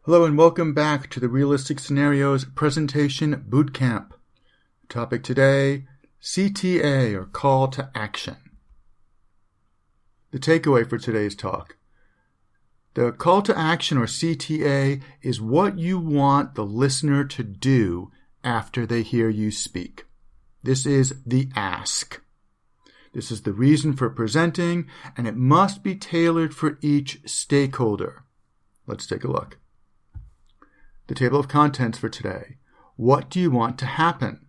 Hello and welcome back to the Realistic Scenarios Presentation Bootcamp. Topic today, CTA or Call to Action. The takeaway for today's talk. The call to action or CTA is what you want the listener to do after they hear you speak. This is the ask. This is the reason for presenting, and it must be tailored for each stakeholder. Let's take a look. The table of contents for today. What do you want to happen?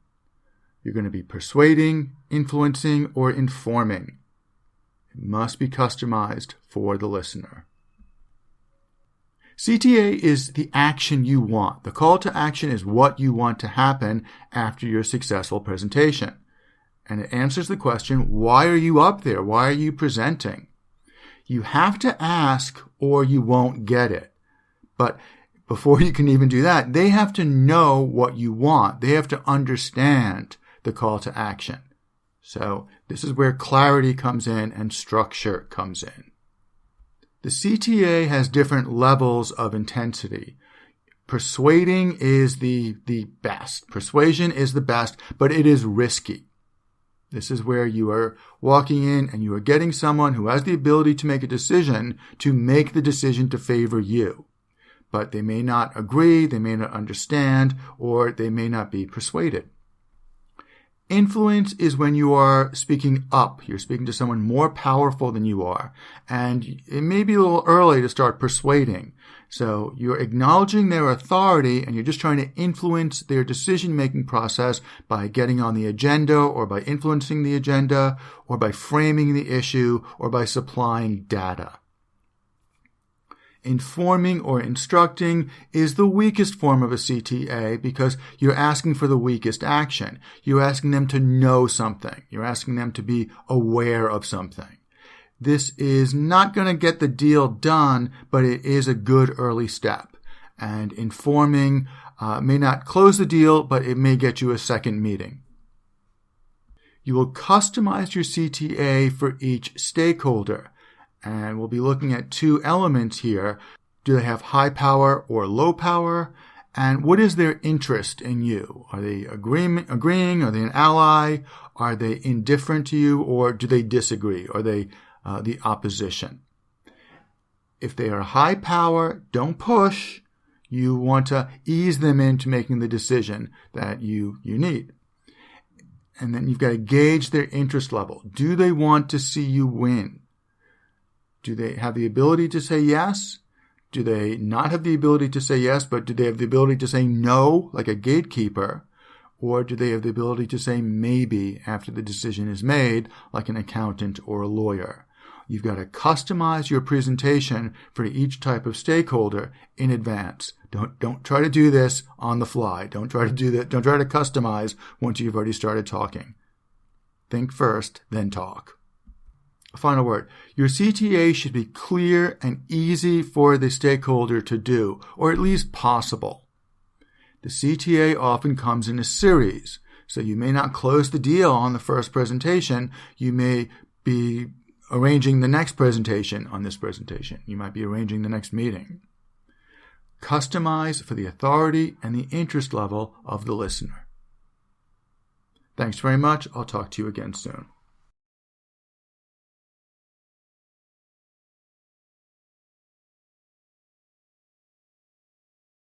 You're going to be persuading, influencing, or informing. It must be customized for the listener. CTA is the action you want. The call to action is what you want to happen after your successful presentation. And it answers the question, why are you up there? Why are you presenting? You have to ask or you won't get it. But before you can even do that, they have to know what you want. They have to understand the call to action. So this is where clarity comes in and structure comes in. The CTA has different levels of intensity. Persuading is the best. Persuasion is the best, but it is risky. This is where you are walking in and you are getting someone who has the ability to make a decision to make the decision to favor you. But they may not agree, they may not understand, or they may not be persuaded. Influence is when you are speaking up. You're speaking to someone more powerful than you are. And it may be a little early to start persuading. So you're acknowledging their authority and you're just trying to influence their decision-making process by getting on the agenda or by influencing the agenda or by framing the issue or by supplying data. Informing or instructing is the weakest form of a CTA because you're asking for the weakest action. You're asking them to know something. You're asking them to be aware of something. This is not going to get the deal done, but it is a good early step. And informing may not close the deal, but it may get you a second meeting. You will customize your CTA for each stakeholder. And we'll be looking at two elements here. Do they have high power or low power? And what is their interest in you? Are they agreeing? Are they an ally? Are they indifferent to you? Or do they disagree? Are they the opposition? If they are high power, don't push. You want to ease them into making the decision that you need. And then you've got to gauge their interest level. Do they want to see you win? Do they have the ability to say yes? Do they not have the ability to say yes, but do they have the ability to say no, like a gatekeeper? Or do they have the ability to say maybe after the decision is made, like an accountant or a lawyer? You've got to customize your presentation for each type of stakeholder in advance. Don't try to do this on the fly. Don't try to do that. Don't try to customize once you've already started talking. Think first, then talk. Final word. Your CTA should be clear and easy for the stakeholder to do, or at least possible. The CTA often comes in a series, so you may not close the deal on the first presentation. You may be arranging the next presentation on this presentation. You might be arranging the next meeting. Customize for the authority and the interest level of the listener. Thanks very much. I'll talk to you again soon.